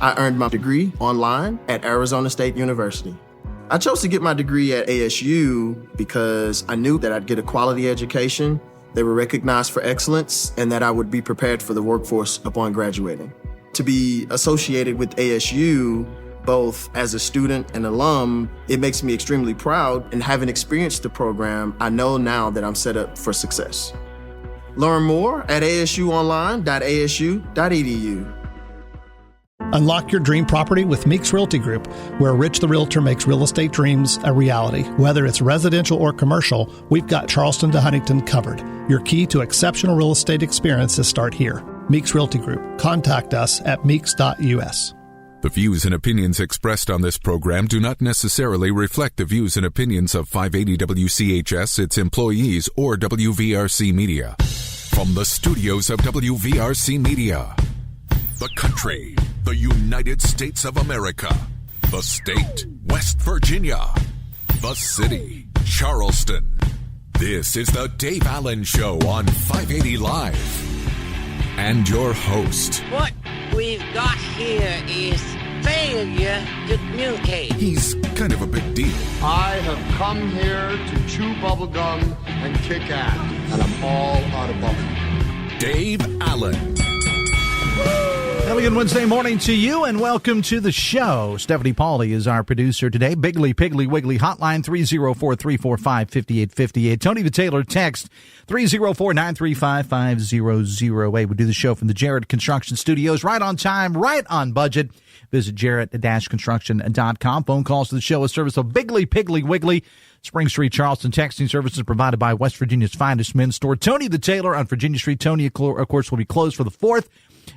I earned my degree online at Arizona State University. I chose to get my degree at ASU because I knew that I'd get a quality education, they were recognized for excellence, and that I would be prepared for the workforce upon graduating. To be associated with ASU, both as a student and alum, it makes me extremely proud, and having experienced the program, I know now that I'm set up for success. Learn more at asuonline.asu.edu. Unlock your dream property with Meeks Realty Group, where Rich the Realtor makes real estate dreams a reality. Whether it's residential or commercial, we've got Charleston to Huntington covered. Your key to exceptional real estate experiences start here. Meeks Realty Group. Contact us at meeks.us. The views and opinions expressed on this program do not necessarily reflect the views and opinions of 580 WCHS, its employees, or WVRC Media. From the studios of WVRC Media, the country, the United States of America, the state, West Virginia, the city, Charleston. This is the Dave Allen Show on 580 Live. And your host. What we've got here is failure to communicate. He's kind of a big deal. I have come here to chew bubblegum and kick ass, and I'm all out of bubblegum. Dave Allen. Have a good Wednesday morning to you, and welcome to the show. Stephanie Pauly is our producer today. Biggly, Piggly, Wiggly, hotline 304-345-5858. Tony the Taylor, text 304-935-5008. We do the show from the Jarrett Construction Studios, right on time, right on budget. Visit jarrett-construction.com. Phone calls to the show, a service of Biggly, Piggly, Wiggly. Spring Street, Charleston. Texting services provided by West Virginia's finest men's store, Tony the Taylor on Virginia Street. Tony, of course, will be closed for the 4th.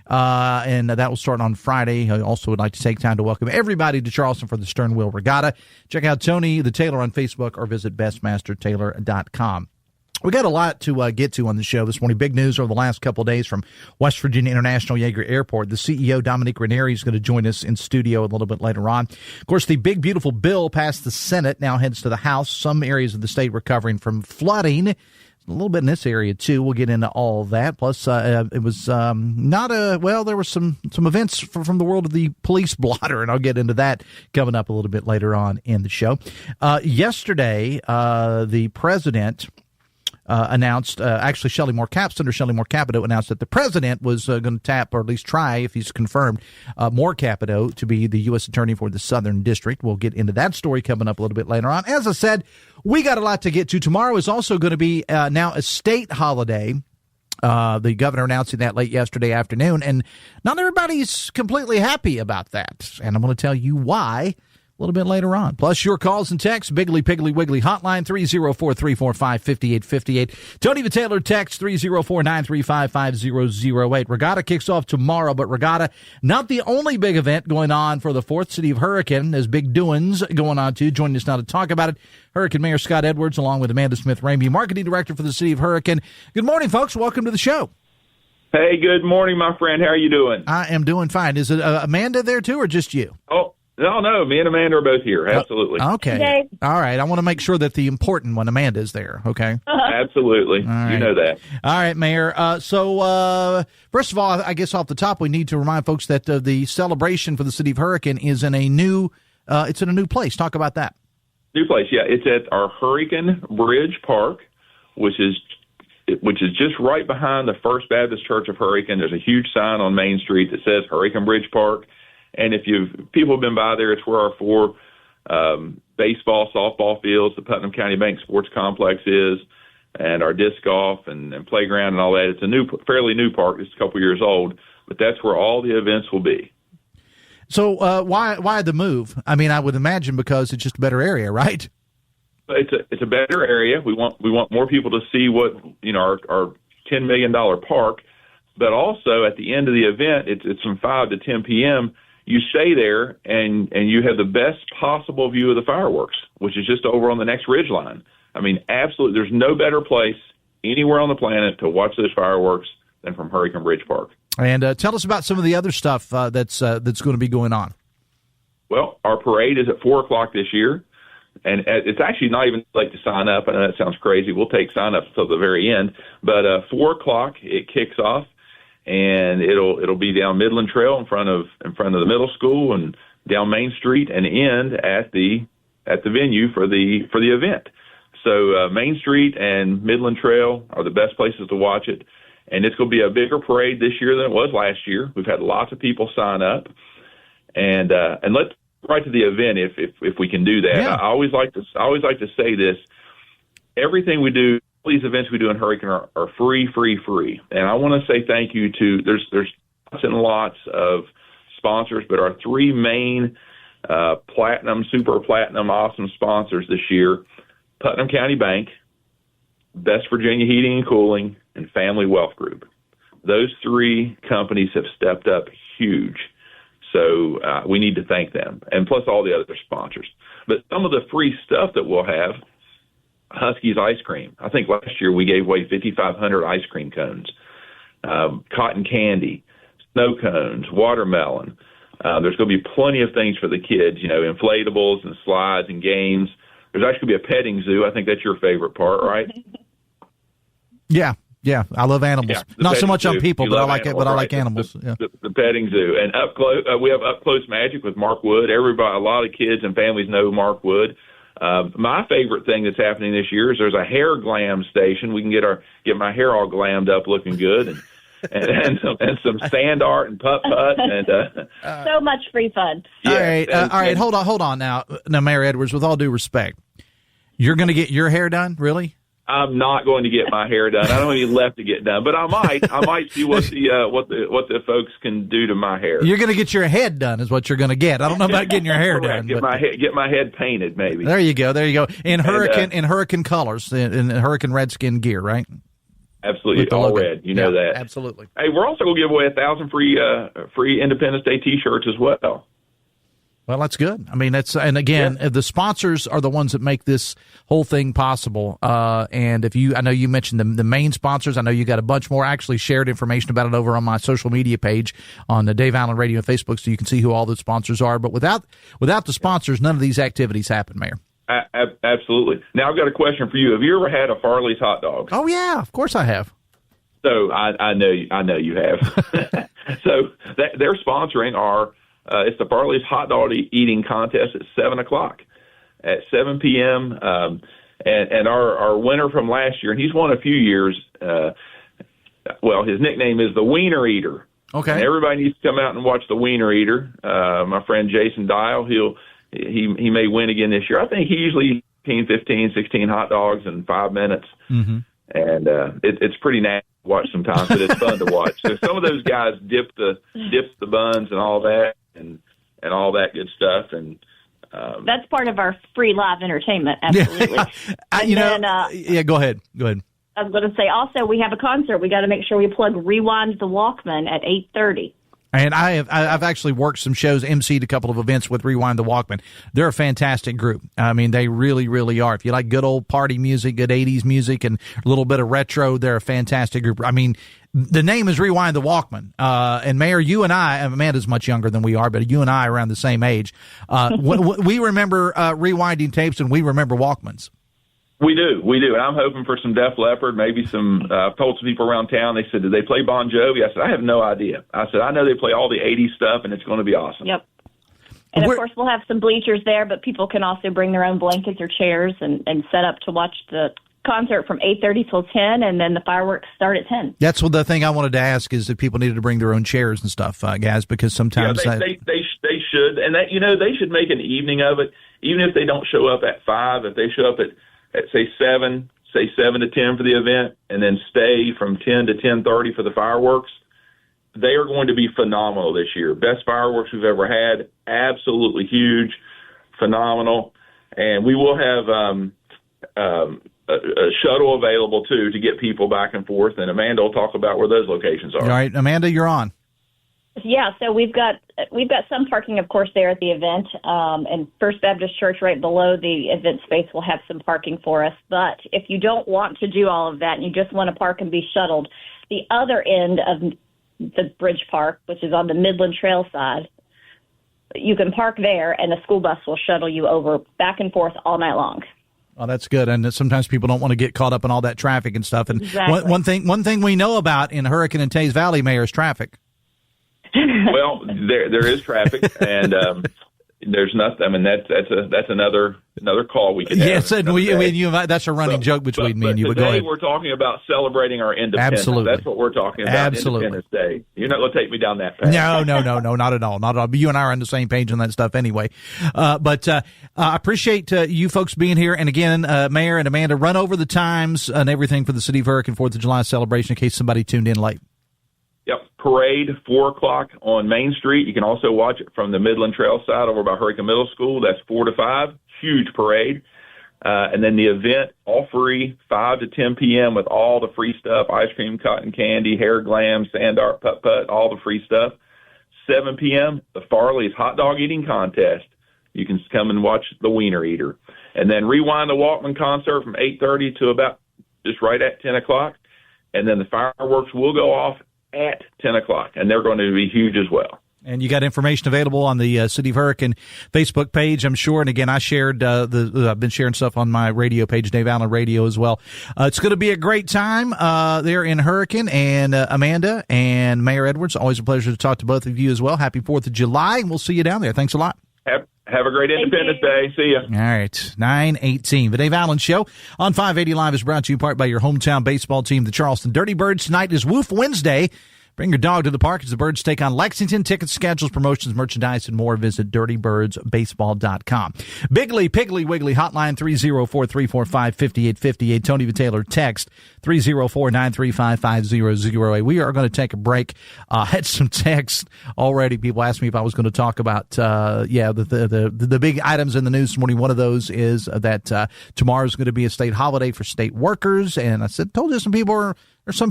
And that will start on Friday. I also would like to take time to welcome everybody to Charleston for the Stern Wheel Regatta. Check out Tony the Taylor on Facebook or visit bestmastertaylor.com. We got a lot to get to on the show this morning. Big news over the last couple of days from West Virginia International Yeager Airport. The CEO, Dominique, Ranieri, is going to join us in studio a little bit later on. Of course, the big, beautiful bill passed the Senate, now heads to the House. Some areas of the state recovering from flooding. A little bit in this area, too. We'll get into all of that. Plus, it was there were some events from the world of the police blotter, and I'll get into that coming up a little bit later on in the show. Yesterday, the president announced, Senator Shelley Moore Capito announced that the president was going to tap, or at least try, if he's confirmed, Moore Capito to be the U.S. Attorney for the Southern District. We'll get into that story coming up a little bit later on. As I said, we got a lot to get to. Tomorrow is also going to be now a state holiday. The governor announcing that late yesterday afternoon, and not everybody's completely happy about that. And I'm going to tell you why a little bit later on. Plus, your calls and texts, Biggly, Piggly, Wiggly, hotline 304-345-5858. Tony the Taylor, text 304-935-5008. Regatta kicks off tomorrow, but Regatta, not the only big event going on for the 4th City of Hurricane. There's big doings going on, too. Joining us now to talk about it, Hurricane Mayor Scott Edwards, along with Amanda Smith-Ramey, Marketing Director for the City of Hurricane. Good morning, folks. Welcome to the show. Hey, good morning, my friend. How are you doing? I am doing fine. Is it Amanda there, too, or just you? Oh, no, me and Amanda are both here. Absolutely. Okay. Okay. All right. I want to make sure that the important one, Amanda, is there. Okay. Absolutely. Right. You know that. All right, Mayor. So first of all, I guess off the top, we need to remind folks that the celebration for the City of Hurricane is in a new place. Talk about that. New place, yeah. It's at our Hurricane Bridge Park, which is just right behind the First Baptist Church of Hurricane. There's a huge sign on Main Street that says Hurricane Bridge Park. And if people have been by there, it's where our 4 baseball, softball fields, the Putnam County Bank Sports Complex is, and our disc golf and playground and all that. It's a fairly new park. It's a couple years old, but that's where all the events will be. So why the move? I mean, I would imagine because it's just a better area, right? It's a better area. We want more people to see what our $10 million park, but also at the end of the event, it's from 5 to 10 p.m. You stay there and you have the best possible view of the fireworks, which is just over on the next ridge line. I mean, absolutely, there's no better place anywhere on the planet to watch those fireworks than from Hurricane Bridge Park. And tell us about some of the other stuff that's going to be going on. Well, our parade is at 4 o'clock this year, and it's actually not even late to sign up. I know that sounds crazy. We'll take sign-ups until the very end, but 4 o'clock it kicks off. and it'll be down Midland Trail in front of the middle school and down Main Street and end at the venue for the event. So Main Street and Midland Trail are the best places to watch it. And it's going to be a bigger parade this year than it was last year. We've had lots of people sign up, and let's right to the event if we can do that. Yeah. I always like to say this: everything we do, all these events we do in Hurricane are free. And I want to say thank you to there's lots and lots of sponsors, but our three main platinum, super platinum, awesome sponsors this year: Putnam County Bank, Best Virginia Heating and Cooling, and Family Wealth Group. Those three companies have stepped up huge. So we need to thank them, and plus all the other sponsors. But some of the free stuff that we'll have, Husky's Ice Cream. I think last year we gave away 5,500 ice cream cones, cotton candy, snow cones, watermelon. There's going to be plenty of things for the kids, inflatables and slides and games. There's actually going to be a petting zoo. I think that's your favorite part, right? Yeah, I love animals. Yeah, not so much zoo. on people, but I like animals, it. But I right? like animals. The petting zoo, and up close, we have Up Close Magic with Mark Wood. A lot of kids and families know Mark Wood. My favorite thing that's happening this year is there's a hair glam station. We can get my hair all glammed up, looking good, and some sand art and putt and so much free fun. Yeah, all right. Hold on now, Mayor Edwards. With all due respect, you're going to get your hair done, really? I'm not going to get my hair done. I don't have any left to get done, but I might see what the folks can do to my hair. You're going to get your head done, is what you're going to get. I don't know about getting your hair done. Get my head painted, maybe. There you go. In hurricane colors, in Hurricane Redskin gear, right? Absolutely, all red. You know that. Absolutely. Hey, we're also going to give away 1,000 free Independence Day T-shirts as well. Well, that's good. I mean, the sponsors are the ones that make this whole thing possible. And I know you mentioned the main sponsors. I know you got a bunch more. I actually shared information about it over on my social media page on the Dave Allen Radio and Facebook, so you can see who all the sponsors are. But without the sponsors, none of these activities happen, Mayor. Absolutely. Now, I've got a question for you. Have you ever had a Farley's hot dog? Oh yeah, of course I have. So I know you have. So they're sponsoring our. It's the Farley's hot dog eating contest at 7:00 at 7 p.m. And our winner from last year, and he's won a few years. His nickname is the Wiener Eater. Okay. And everybody needs to come out and watch the Wiener Eater. My friend Jason Dial, he may win again this year. I think he usually 15, 16 hot dogs in 5 minutes. Mm-hmm. And it's pretty nasty to watch sometimes, but it's fun to watch. So some of those guys dip the buns and all that. And all that good stuff, and that's part of our free live entertainment. Absolutely. Go ahead. I was going to say also we have a concert. We got to make sure we plug Rewind the Walkman at 8:30. And I've actually worked some shows, emceed a couple of events with Rewind the Walkman. They're a fantastic group. I mean, they really, really are. If you like good old party music, good 80s music, and a little bit of retro, they're a fantastic group. I mean, the name is Rewind the Walkman. And Mayor, you and I, Amanda's much younger than we are, but you and I are around the same age. We remember rewinding tapes, and we remember Walkmans. We do. And I'm hoping for some Def Leppard, maybe some, I've told some people around town, they said, did they play Bon Jovi? I said, I have no idea. I said, I know they play all the 80s stuff, and it's going to be awesome. Yep. And, of course, we'll have some bleachers there, but people can also bring their own blankets or chairs and set up to watch the concert from 8:30 till 10, and then the fireworks start at 10. That's what the thing I wanted to ask is if people needed to bring their own chairs and stuff, guys, because sometimes they should, and that they should make an evening of it, even if they don't show up at 5. If they show up at say 7 to 10 for the event, and then stay from 10 to 10:30 for the fireworks. They are going to be phenomenal this year. Best fireworks we've ever had. Absolutely huge, phenomenal, and we will have a shuttle available too to get people back and forth. And Amanda will talk about where those locations are. All right, Amanda, you're on. Yeah, so we've got some parking, of course, there at the event, and First Baptist Church right below the event space will have some parking for us. But if you don't want to do all of that and you just want to park and be shuttled, the other end of the Bridge Park, which is on the Midland Trail side, you can park there, and a school bus will shuttle you over back and forth all night long. Oh, that's good. And sometimes people don't want to get caught up in all that traffic and stuff. And Exactly. one thing we know about in Hurricane and Tays Valley, Mayor, is traffic. Well, there is traffic, and there's nothing. I mean, that's another call we could have. Yes, and that's a running joke between me and you. But today go ahead. we're talking about celebrating our independence. Absolutely. That's what we're talking about. Absolutely. Independence Day. You're not going to take me down that path. No, not at all. Not at all. But you and I are on the same page on that stuff anyway. But I appreciate you folks being here. And again, Mayor and Amanda, run over the times and everything for the City of Hurricane 4th of July celebration in case somebody tuned in late. Yep. Parade, 4 o'clock on Main Street. You can also watch it from the Midland Trail side over by Hurricane Middle School. That's 4 to 5. Huge parade. And then the event, all free, 5 to 10 p.m. with all the free stuff, ice cream, cotton candy, hair glam, sand art, putt-putt, all the free stuff. 7 p.m., the Farley's hot dog eating contest. You can come and watch the Wiener Eater. And then Rewind the Walkman concert from 8:30 to about just right at 10 o'clock. And then the fireworks will go off at 10 o'clock, and they're going to be huge as well. And you got information available on the City of Hurricane Facebook page, I'm sure. And again, I shared I've been sharing stuff on my radio page, Dave Allen Radio, as well. It's going to be a great time there in Hurricane. And Amanda and Mayor Edwards, always a pleasure to talk to both of you as well. Happy 4th of July, and we'll see you down there. Thanks a lot. Have a great Independence Day. See ya. All right, 9:18. The Dave Allen Show on 580 Live is brought to you in part by your hometown baseball team, the Charleston Dirty Birds. Tonight is Woof Wednesday. Bring your dog to the park as the Birds take on Lexington. Tickets, schedules, promotions, merchandise, and more. Visit dirtybirdsbaseball.com. Biggly, Piggly, Wiggly, hotline 304-345-5858. Tony Taylor, text 304-935-5008. We are going to take a break. Had some texts already. People asked me if I was going to talk about, the big items in the news this morning. One of those is that tomorrow is going to be a state holiday for state workers. And I told you some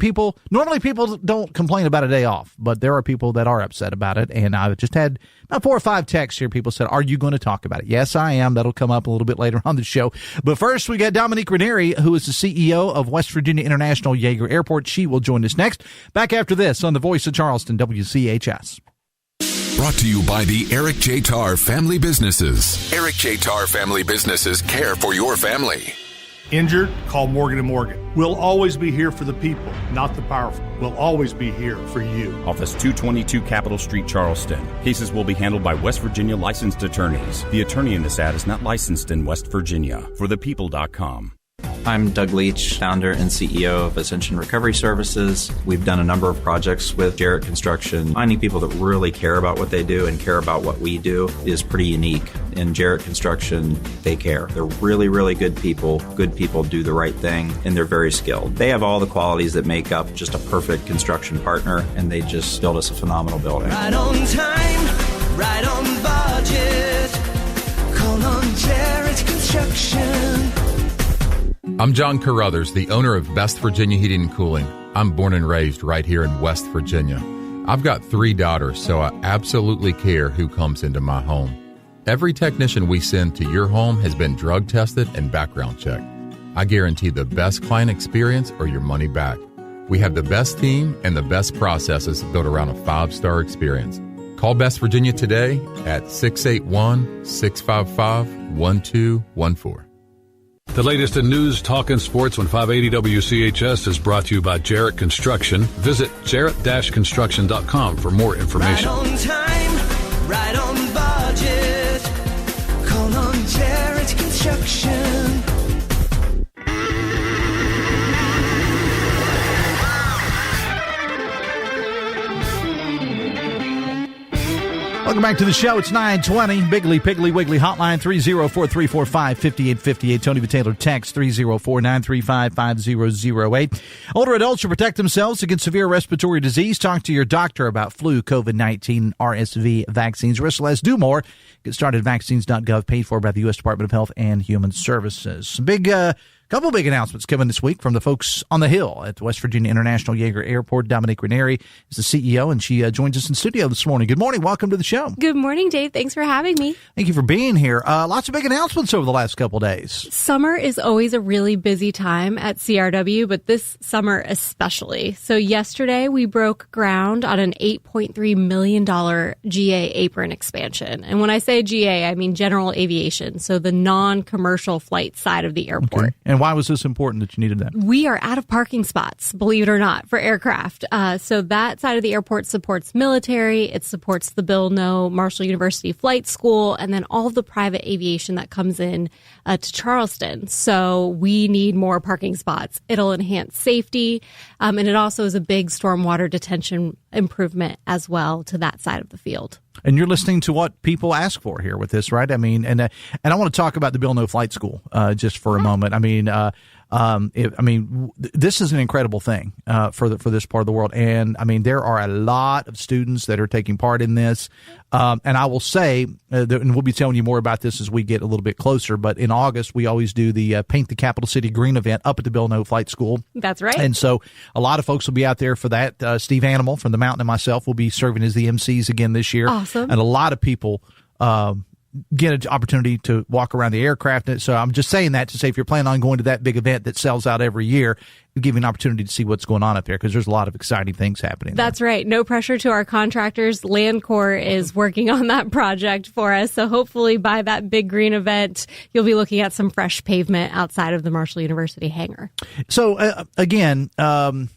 people normally people don't complain about a day off, but there are people that are upset about it. And I've just had about 4 or 5 texts here. People said, are you going to talk about it? Yes, I am. That'll come up a little bit later on the show. But first, we got Dominique Ranieri, who is the CEO of West Virginia International Yeager Airport. She will join us next. Back after this on the Voice of Charleston, WCHS. Brought to you by the Eric J. Tarr Family Businesses. Eric J. Tarr Family Businesses care for your family. Injured? Call Morgan & Morgan. We'll always be here for the people, not the powerful. We'll always be here for you. Office 222 Capitol Street, Charleston. Cases will be handled by West Virginia licensed attorneys. The attorney in this ad is not licensed in West Virginia. ForThePeople.com. I'm Doug Leach, founder and CEO of Ascension Recovery Services. We've done a number of projects with Jarrett Construction. Finding people that really care about what they do and care about what we do is pretty unique. In Jarrett Construction, they care. They're really, really good people. Good people do the right thing, and they're very skilled. They have all the qualities that make up just a perfect construction partner, and they just build us a phenomenal building. Right on time, right on budget. Call on Jarrett Construction. I'm John Carruthers, the owner of Best Virginia Heating and Cooling. I'm born and raised right here in West Virginia. I've got 3 daughters, so I absolutely care who comes into my home. Every technician we send to your home has been drug tested and background checked. I guarantee the best client experience or your money back. We have the best team and the best processes built around a 5-star experience. Call Best Virginia today at 681-655-1214. The latest in news, talk, and sports on 580 WCHS is brought to you by Jarrett Construction. Visit jarrett-construction.com for more information. Right on time, right on budget. Call on Jarrett Construction. Welcome back to the show. It's 9:20. Biggly, Piggly, Wiggly, hotline 304-345-5858. Tony Taylor, text 304-935-5008. Older adults should protect themselves against severe respiratory disease. Talk to your doctor about flu, COVID-19, RSV vaccines. Risk less, do more. Get started at vaccines.gov, paid for by the U.S. Department of Health and Human Services. Some big Couple big announcements coming this week from the folks on the Hill at West Virginia International Yeager Airport. Dominique Ranieri is the CEO, and she joins us in studio this morning. Good morning. Welcome to the show. Good morning, Dave. Thanks for having me. Thank you for being here. Lots of big announcements over the last couple of days. Summer is always a really busy time at CRW, but this summer especially. So yesterday we broke ground on an $8.3 million GA apron expansion. And when I say GA, I mean general aviation, so the non-commercial flight side of the airport. Okay. And why was this important that you needed that? We are out of parking spots, believe it or not, for aircraft. So that side of the airport supports military. It supports the Bill No Marshall University Flight School, and then all of the private aviation that comes in to Charleston. So we need more parking spots. It'll enhance safety, and it also is a big stormwater detention improvement as well to that side of the field. And you're listening to what people ask for here with this, right? I mean, and I want to talk about the Bill No Flight School just for a moment. I mean, this is an incredible thing for this part of the world, and I mean, there are a lot of students that are taking part in this. And I will say, and we'll be telling you more about this as we get a little bit closer. But in August, we always do the Paint the Capital City Green event up at the Bill No Flight School. That's right. And so a lot of folks will be out there for that. Steve Animal from the Mountain and myself will be serving as the MCs again this year. Awesome. And a lot of people get an opportunity to walk around the aircraft. So I'm just saying that to say if you're planning on going to that big event that sells out every year, give you an opportunity to see what's going on up there because there's a lot of exciting things happening. That's right. No pressure to our contractors. Land Corps is working on that project for us. So hopefully by that big green event, you'll be looking at some fresh pavement outside of the Marshall University hangar. So again, one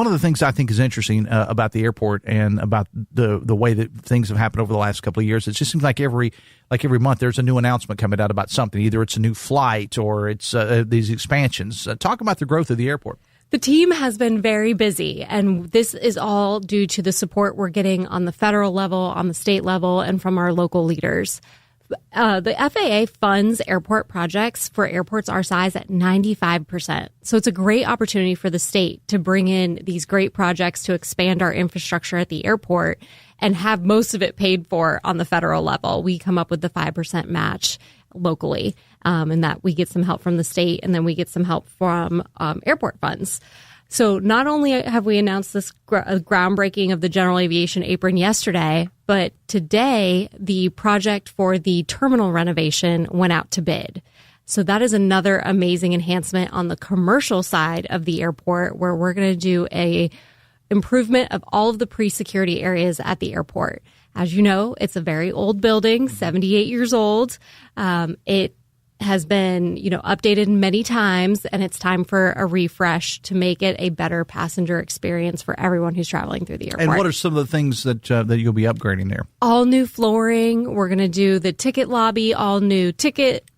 of the things I think is interesting about the airport and about the way that things have happened over the last couple of years, it just seems like every month there's a new announcement coming out about something. Either it's a new flight or it's these expansions. Talk about the growth of the airport. The team has been very busy, and this is all due to the support we're getting on the federal level, on the state level, and from our local leaders. The FAA funds airport projects for airports our size at 95%. So it's a great opportunity for the state to bring in these great projects to expand our infrastructure at the airport and have most of it paid for on the federal level. We come up with the 5% match locally, and that we get some help from the state, and then we get some help from airport funds. So not only have we announced this groundbreaking of the general aviation apron yesterday, but today the project for the terminal renovation went out to bid. So that is another amazing enhancement on the commercial side of the airport, where we're going to do a improvement of all of the pre-security areas at the airport. As you know, it's a very old building, 78 years old. It has been, updated many times, and it's time for a refresh to make it a better passenger experience for everyone who's traveling through the airport. And what are some of the things that you'll be upgrading there? All new flooring. We're going to do the ticket lobby, all new ticket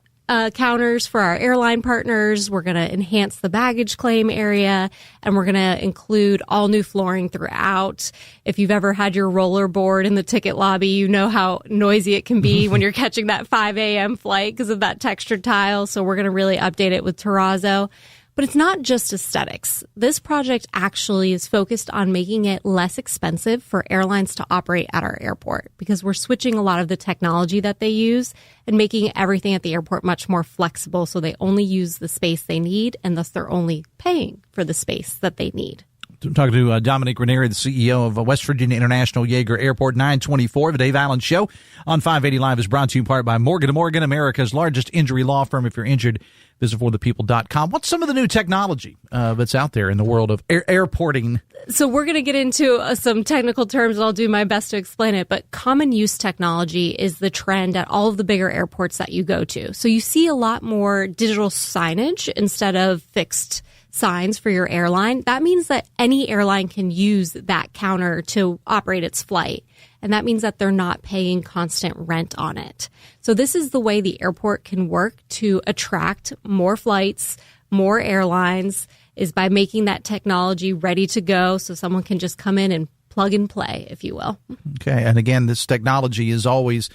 counters for our airline partners. We're going to enhance the baggage claim area, and we're going to include all new flooring throughout. If you've ever had your roller board in the ticket lobby, you know how noisy it can be when you're catching that 5 a.m. flight because of that textured tile. So we're going to really update it with terrazzo. But it's not just aesthetics. This project actually is focused on making it less expensive for airlines to operate at our airport, because we're switching a lot of the technology that they use and making everything at the airport much more flexible, so they only use the space they need, and thus they're only paying for the space that they need. I'm talking to Dominique Ranieri, the CEO of West Virginia International Yeager Airport. 924, the Dave Allen Show on 580 Live is brought to you in part by Morgan & Morgan, America's largest injury law firm. If you're injured, visit forthepeople.com. What's some of the new technology that's out there in the world of airporting? So we're going to get into some technical terms, and I'll do my best to explain it. But common use technology is the trend at all of the bigger airports that you go to. So you see a lot more digital signage instead of fixed signs for your airline. That means that any airline can use that counter to operate its flight. And that means that they're not paying constant rent on it. So this is the way the airport can work to attract more flights, more airlines, is by making that technology ready to go so someone can just come in and plug and play, if you will. Okay, and again, this technology is always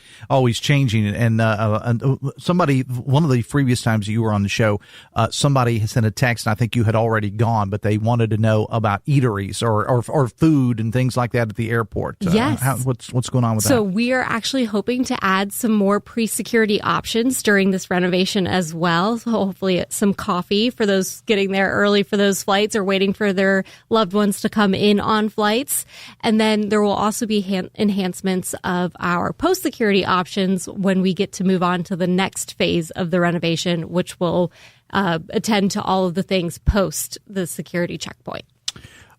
changing. And somebody, one of the previous times you were on the show, somebody has sent a text, and I think you had already gone, but they wanted to know about eateries or food and things like that at the airport. Yes. What's going on with that? So we are actually hoping to add some more pre-security options during this renovation as well. So hopefully some coffee for those getting there early for those flights or waiting for their loved ones to come in on flights. And then there will also be enhancements of our post-security options when we get to move on to the next phase of the renovation, which will attend to all of the things post the security checkpoint.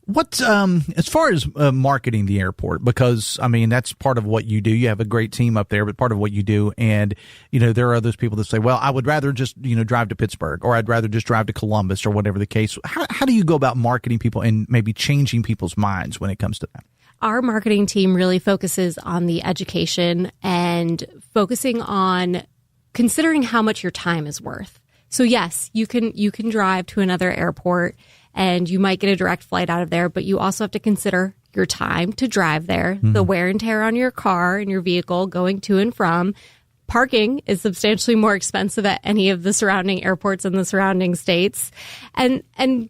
What, as far as marketing the airport, because, I mean, that's part of what you do. You have a great team up there, but part of what you do. And, there are those people that say, well, I would rather just, drive to Pittsburgh, or I'd rather just drive to Columbus, or whatever the case. How do you go about marketing people and maybe changing people's minds when it comes to that? Our marketing team really focuses on the education and focusing on considering how much your time is worth. So yes, you can drive to another airport and you might get a direct flight out of there, but you also have to consider your time to drive there, the wear and tear on your car and your vehicle going to and from. Parking is substantially more expensive at any of the surrounding airports in the surrounding states. And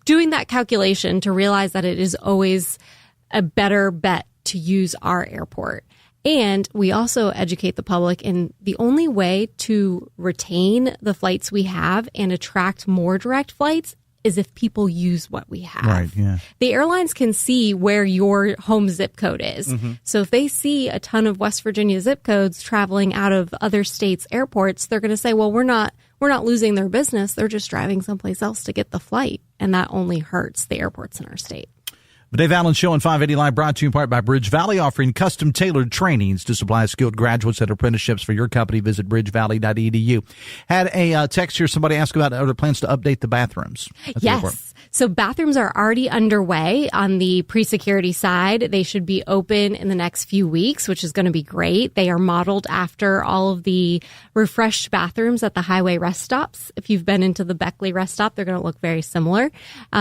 doing that calculation to realize that it is always a better bet to use our airport. And we also educate the public in the only way to retain the flights we have and attract more direct flights is if people use what we have. Right, yeah. The airlines can see where your home zip code is. Mm-hmm. So if they see a ton of West Virginia zip codes traveling out of other states' airports, they're going to say, well, we're not losing their business. They're just driving someplace else to get the flight. And that only hurts the airports in our state. The Dave Allen Show on 580 Live, brought to you in part by Bridge Valley, offering custom-tailored trainings to supply skilled graduates and apprenticeships for your company. Visit bridgevalley.edu. Had a text here. Somebody asked about other plans to update the bathrooms. Yes. So bathrooms are already underway on the pre-security side. They should be open in the next few weeks, which is going to be great. They are modeled after all of the refreshed bathrooms at the highway rest stops. If you've been into the Beckley rest stop, they're going to look very similar.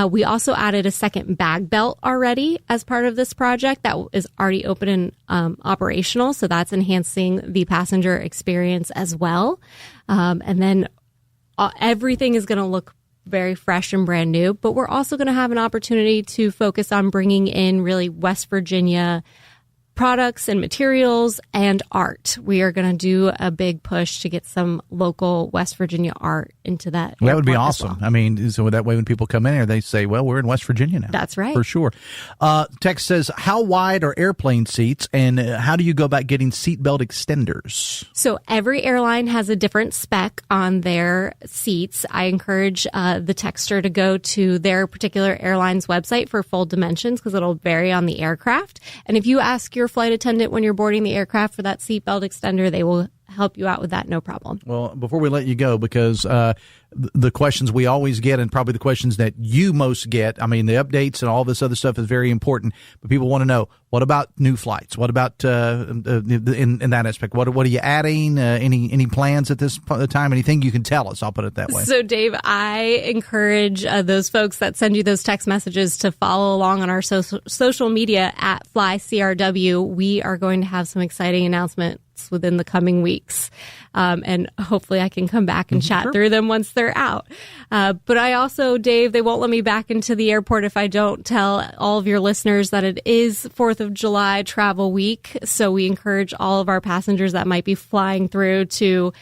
We also added a second bag belt already as part of this project that is already open and operational. So that's enhancing the passenger experience as well. And then everything is going to look very fresh and brand new, but we're also going to have an opportunity to focus on bringing in really West Virginia products and materials and art. We are going to do a big push to get some local West Virginia art into that. Well, that would be awesome. Well. I mean, so that way when people come in here, they say, well, we're in West Virginia now. That's right. For sure. Text says, how wide are airplane seats and how do you go about getting seatbelt extenders? So every airline has a different spec on their seats. I encourage the texter to go to their particular airline's website for full dimensions because it'll vary on the aircraft. And if you ask your flight attendant when you're boarding the aircraft for that seatbelt extender, they will help you out with that, no problem. Well, before we let you go, because the questions we always get and probably the questions that you most get, I mean, the updates and all this other stuff is very important, but people want to know, what about new flights? What about in that aspect? What are you adding? Any plans at this time? Anything you can tell us? I'll put it that way. So, Dave, I encourage those folks that send you those text messages to follow along on our social media at FlyCRW. We are going to have some exciting announcements within the coming weeks. And hopefully I can come back and chat through them once they're out. But I also, Dave, they won't let me back into the airport if I don't tell all of your listeners that it is 4th of July travel week. So we encourage all of our passengers that might be flying through to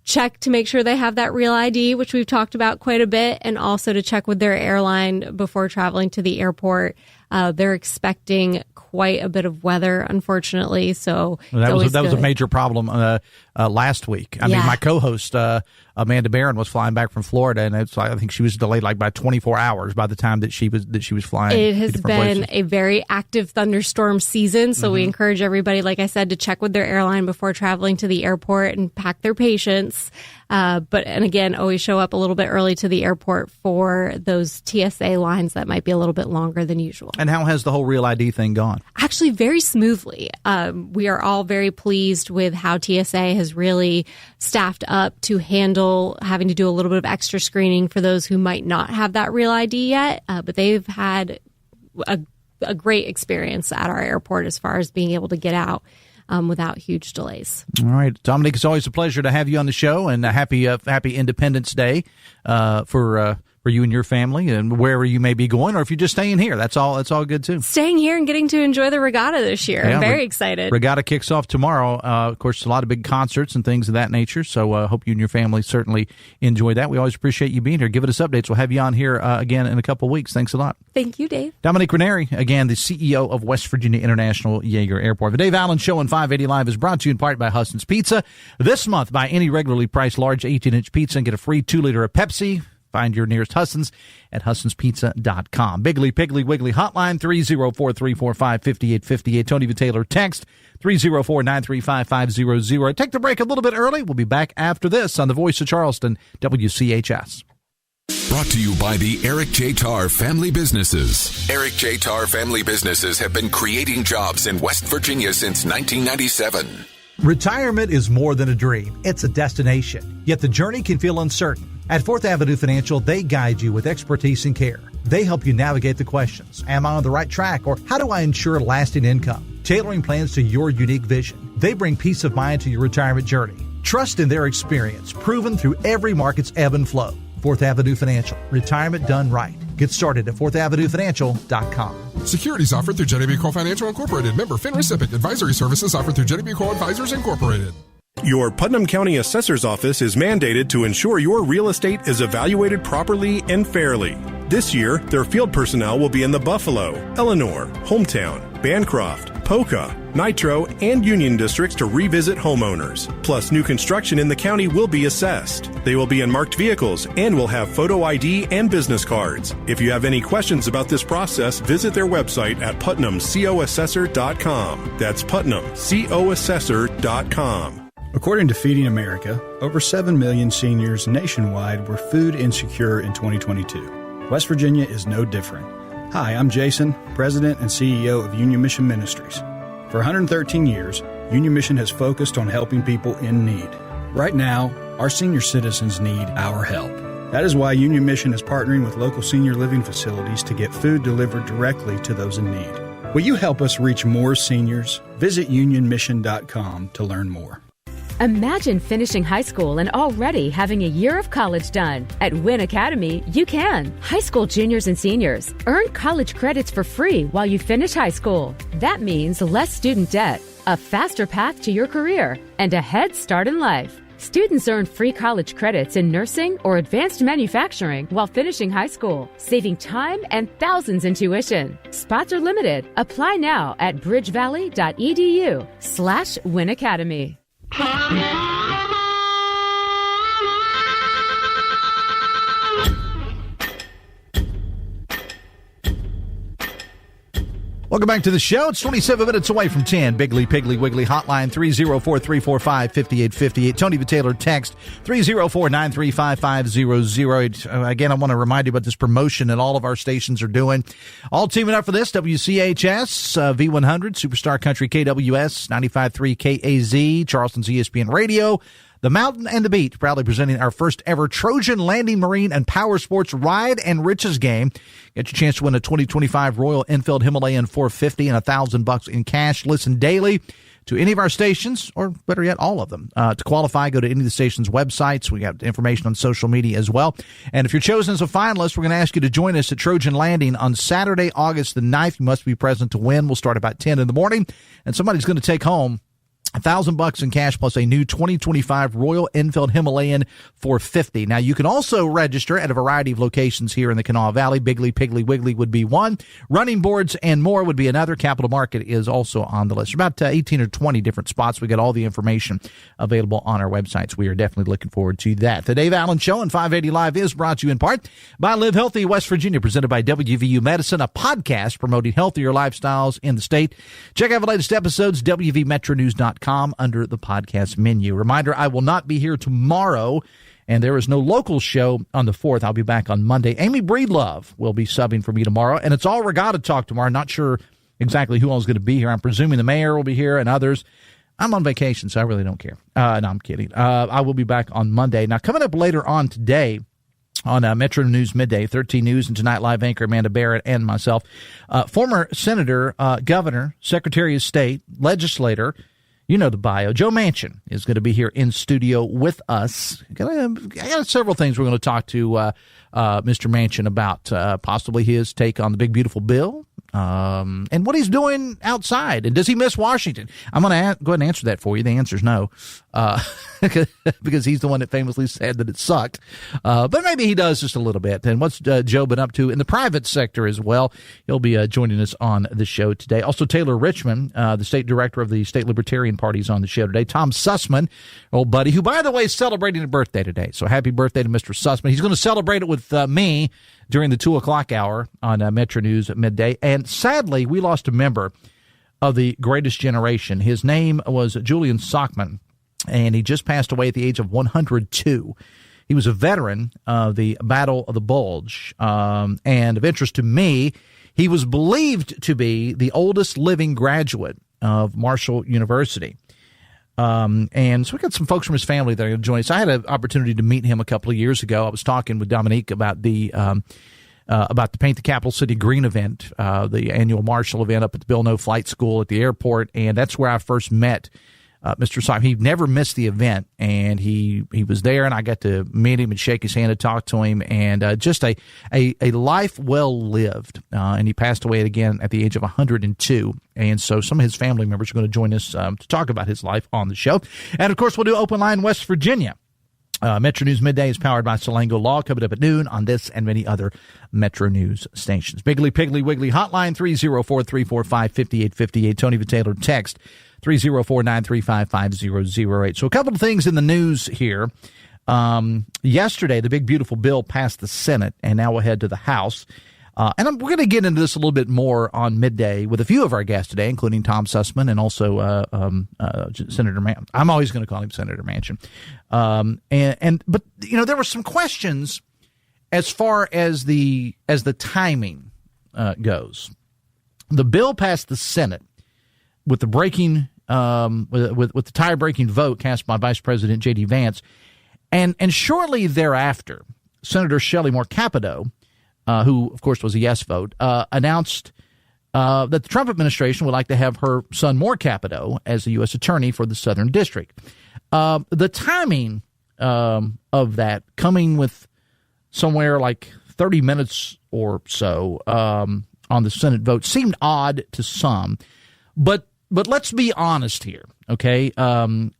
check to make sure they have that real ID, which we've talked about quite a bit, and also to check with their airline before traveling to the airport. They're expecting quite a bit of weather, unfortunately. So that was a major problem last week. I mean, my co-host Amanda Barron was flying back from Florida, and I think she was delayed like by 24 hours by the time that she was flying. It has been a very active thunderstorm season, so we encourage everybody, like I said, to check with their airline before traveling to the airport and pack their patience. And again, always show up a little bit early to the airport for those TSA lines that might be a little bit longer than usual. And how has the whole Real ID thing gone? Actually, very smoothly. We are all very pleased with how TSA has really staffed up to handle having to do a little bit of extra screening for those who might not have that Real ID yet. But they've had a a great experience at our airport as far as being able to get out without huge delays. All right, Dominique, it's always a pleasure to have you on the show, and a happy Independence Day for you and your family, and wherever you may be going, or if you're just staying here, that's all good too. Staying here and getting to enjoy the regatta this year. I'm very excited. Regatta kicks off tomorrow. Of course, a lot of big concerts and things of that nature, so I hope you and your family certainly enjoy that. We always appreciate you being here. Give us updates. We'll have you on here again in a couple of weeks. Thanks a lot. Thank you, Dave. Dominique Ranieri, again, the CEO of West Virginia International Yeager Airport. The Dave Allen Show on 580 Live is brought to you in part by Huston's Pizza. This month, buy any regularly priced large 18-inch pizza and get a free 2-liter of Pepsi. Find your nearest Huston's at HustonsPizza.com. Biggly Piggly Wiggly Hotline, 304-345-5858. Tony V. Taylor text, 304-935-500. Take the break a little bit early. We'll be back after this on the Voice of Charleston, WCHS. Brought to you by the Eric J. Tarr Family Businesses. Eric J. Tarr Family Businesses have been creating jobs in West Virginia since 1997. Retirement is more than a dream. It's a destination. Yet the journey can feel uncertain. At 4th Avenue Financial, they guide you with expertise and care. They help you navigate the questions. Am I on the right track? Or how do I ensure lasting income? Tailoring plans to your unique vision. They bring peace of mind to your retirement journey. Trust in their experience, proven through every market's ebb and flow. 4th Avenue Financial. Retirement done right. Get started at 4thavenuefinancial.com. Securities offered through Jenny B. Cole Financial Incorporated. Member FINRA SIPC. Advisory services offered through Jenny B. Cole Advisors Incorporated. Your Putnam County Assessor's Office is mandated to ensure your real estate is evaluated properly and fairly. This year, their field personnel will be in the Buffalo, Eleanor, Hometown, Bancroft, Poca, Nitro, and Union districts to revisit homeowners. Plus, new construction in the county will be assessed. They will be in marked vehicles and will have photo ID and business cards. If you have any questions about this process, visit their website at PutnamCOAssessor.com. That's PutnamCOAssessor.com. According to Feeding America, over 7 million seniors nationwide were food insecure in 2022. West Virginia is no different. Hi, I'm Jason, President and CEO of Union Mission Ministries. For 113 years, Union Mission has focused on helping people in need. Right now, our senior citizens need our help. That is why Union Mission is partnering with local senior living facilities to get food delivered directly to those in need. Will you help us reach more seniors? Visit unionmission.com to learn more. Imagine finishing high school and already having a year of college done. At Wynn Academy, you can. High school juniors and seniors earn college credits for free while you finish high school. That means less student debt, a faster path to your career, and a head start in life. Students earn free college credits in nursing or advanced manufacturing while finishing high school, saving time and thousands in tuition. Spots are limited. Apply now at bridgevalley.edu/Wynn Academy. Welcome back to the show. It's 27 minutes away from 10. Biggly Piggly Wiggly Hotline, 304-345-5858. Tony V. Taylor text, 304-935-500. Again, I want to remind you about this promotion that all of our stations are doing. All teaming up for this, WCHS, V100, Superstar Country, KWS, 95.3 KAZ, Charleston's ESPN Radio, The Mountain and the Beat, proudly presenting our first ever Trojan Landing Marine and Power Sports Ride and Riches game. Get your chance to win a 2025 Royal Enfield Himalayan 450 and $1,000 in cash. Listen daily to any of our stations, or better yet, all of them. To qualify, go to any of the station's websites. We got information on social media as well. And if you're chosen as a finalist, we're going to ask you to join us at Trojan Landing on Saturday, August the 9th. You must be present to win. We'll start about 10 in the morning, and somebody's going to take home $1,000 in cash plus a new 2025 Royal Enfield Himalayan 450. Now, you can also register at a variety of locations here in the Kanawha Valley. Biggly Piggly Wiggly would be one. Running boards and more would be another. Capital Market is also on the list. About 18 or 20 different spots. We got all the information available on our websites. We are definitely looking forward to that. The Dave Allen Show on 580 Live is brought to you in part by Live Healthy West Virginia, presented by WVU Medicine, a podcast promoting healthier lifestyles in the state. Check out the latest episodes, WVMetronews.com. under the podcast menu. Reminder, I will not be here tomorrow, and there is no local show on the 4th. I'll be back on Monday. Amy Breedlove will be subbing for me tomorrow, and it's all Regatta Talk tomorrow. Not sure exactly who else is going to be here. I'm presuming the mayor will be here and others. I'm on vacation, so I really don't care. No, I'm kidding. I will be back on Monday. Now, coming up later on today, on Metro News Midday, 13 News, and Tonight Live anchor Amanda Barrett and myself. Former Senator, Governor, Secretary of State, legislator, you know the bio, Joe Manchin is going to be here in studio with us. I got several things we're going to talk to Mr. Manchin about, possibly his take on the big, beautiful bill, and what he's doing outside. And does he miss Washington? I'm going to go ahead and answer that for you. The answer is no, because he's the one that famously said that it sucked. But maybe he does just a little bit. And what's Joe been up to in the private sector as well? He'll be joining us on the show today. Also, Taylor Richmond, the state director of the State Libertarian Party, is on the show today. Tom Sussman, old buddy, who, by the way, is celebrating a birthday today. So happy birthday to Mr. Sussman. He's going to celebrate it with me during the 2 o'clock hour on Metro News at midday. And sadly, we lost a member of the greatest generation. His name was Julian Sockman, and he just passed away at the age of 102. He was a veteran of the Battle of the Bulge. And of interest to me, he was believed to be the oldest living graduate of Marshall University. And so we got some folks from his family that are going to join us. I had an opportunity to meet him a couple of years ago. I was talking with Dominique about the Paint the Capital City Green event, the annual Marshall event up at the Bill No Flight School at the airport. And that's where I first met Mr. Simon. He never missed the event, and he was there, and I got to meet him and shake his hand and talk to him, and just a life well lived. And he passed away again at the age of 102. And so some of his family members are going to join us to talk about his life on the show. And, of course, we'll do Open Line West Virginia. Metro News Midday is powered by Salango Law, coming up at noon on this and many other Metro News stations. Biggly, Piggly, Wiggly, hotline 304-345-5858. Tony Vitaylor, text 304-935-5008. So a couple of things in the news here. Yesterday, the big, beautiful bill passed the Senate, and now we'll head to the House. And we're going to get into this a little bit more on midday with a few of our guests today, including Tom Sussman and also Senator Manchin. I'm always going to call him Senator Manchin. But you know, there were some questions as far as the timing goes. The bill passed the Senate with the with the tie-breaking vote cast by Vice President J.D. Vance, and shortly thereafter, Senator Shelley Moore Capito, who, of course, was a yes vote, announced that the Trump administration would like to have her son, Moore Capito, as the U.S. attorney for the Southern District. The timing of that coming with somewhere like 30 minutes or so on the Senate vote seemed odd to some. But let's be honest here, okay?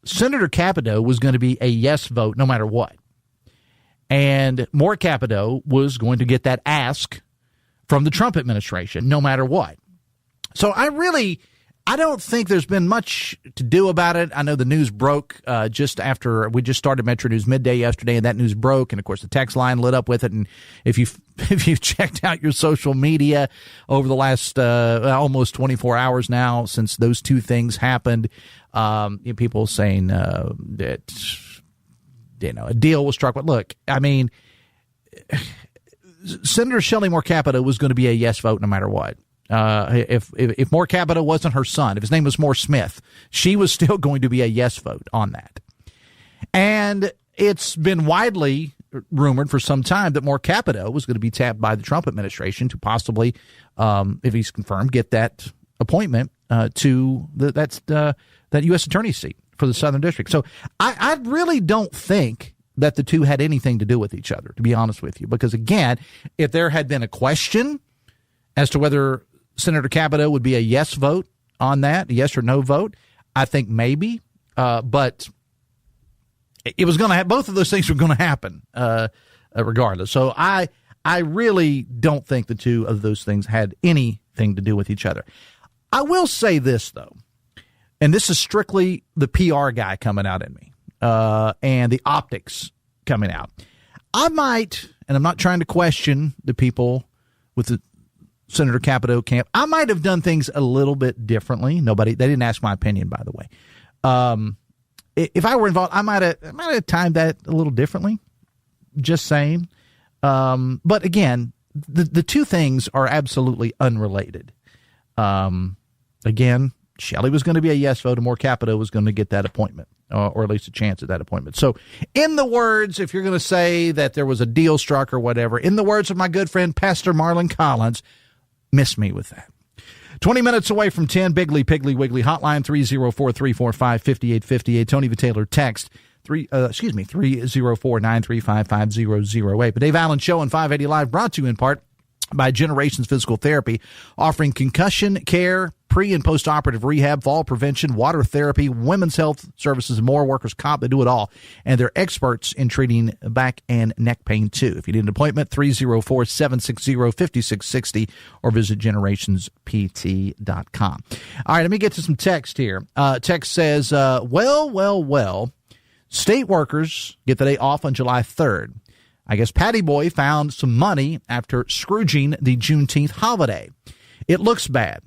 Senator Capito was going to be a yes vote no matter what. And Moore Capito was going to get that ask from the Trump administration, no matter what. So I don't think there's been much to do about it. I know the news broke just after we just started Metro News Midday yesterday, and that news broke. And of course, the text line lit up with it. And if you've checked out your social media over the last almost 24 hours now since those two things happened, people saying that, you know, a deal was struck. But look, I mean, Senator Shelley Moore Capito was going to be a yes vote no matter what. If Moore Capito wasn't her son, if his name was Moore Smith, she was still going to be a yes vote on that. And it's been widely rumored for some time that Moore Capito was going to be tapped by the Trump administration to possibly, if he's confirmed, get that appointment to that U.S. attorney seat for the Southern District. So I really don't think that the two had anything to do with each other, to be honest with you, because, again, if there had been a question as to whether Senator Capito would be a yes vote on that, a yes or no vote, I think maybe, but it was going to both of those things were going to happen regardless. So I really don't think the two of those things had anything to do with each other. I will say this, though, and this is strictly the PR guy coming out in me and the optics coming out. I might, and I'm not trying to question the people with the Senator Capito camp, I might have done things a little bit differently. They didn't ask my opinion, by the way. If I were involved, I might have timed that a little differently. Just saying. But again, the two things are absolutely unrelated. Again, Shelley was going to be a yes vote, and Moore Capito was going to get that appointment or at least a chance at that appointment. So in the words, if you're going to say that there was a deal struck or whatever, in the words of my good friend Pastor Marlon Collins, miss me with that. 20 minutes away from 10, Biggly Piggly Wiggly hotline 304-345-5858. Tony V. Taylor text 304-935-5008. The Dave Allen Show on 580 Live brought to you in part by Generations Physical Therapy, offering concussion care, pre- and post-operative rehab, fall prevention, water therapy, women's health services, and more. Workers' comp, they do it all. And they're experts in treating back and neck pain, too. If you need an appointment, 304-760-5660 or visit generationspt.com. All right, let me get to some text here. Text says, well, state workers get the day off on July 3rd. I guess Patty Boy found some money after Scrooging the Juneteenth holiday. It looks bad.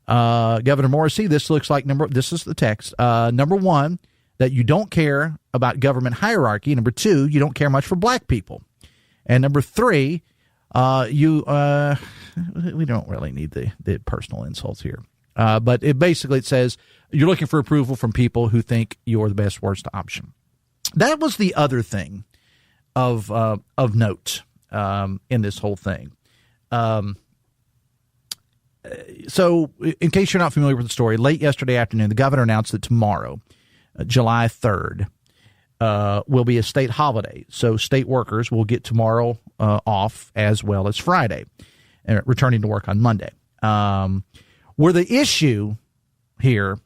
Governor Morrissey, this looks like this is the text. Number one, that you don't care about government hierarchy. Number two, you don't care much for black people. And number three, we don't really need the personal insults here. But it says you're looking for approval from people who think you're the best, worst option. That was the other thing of note in this whole thing. So in case you're not familiar with the story, late yesterday afternoon, the governor announced that tomorrow, July 3rd, will be a state holiday. So state workers will get tomorrow off as well as Friday, returning to work on Monday. Where the issue here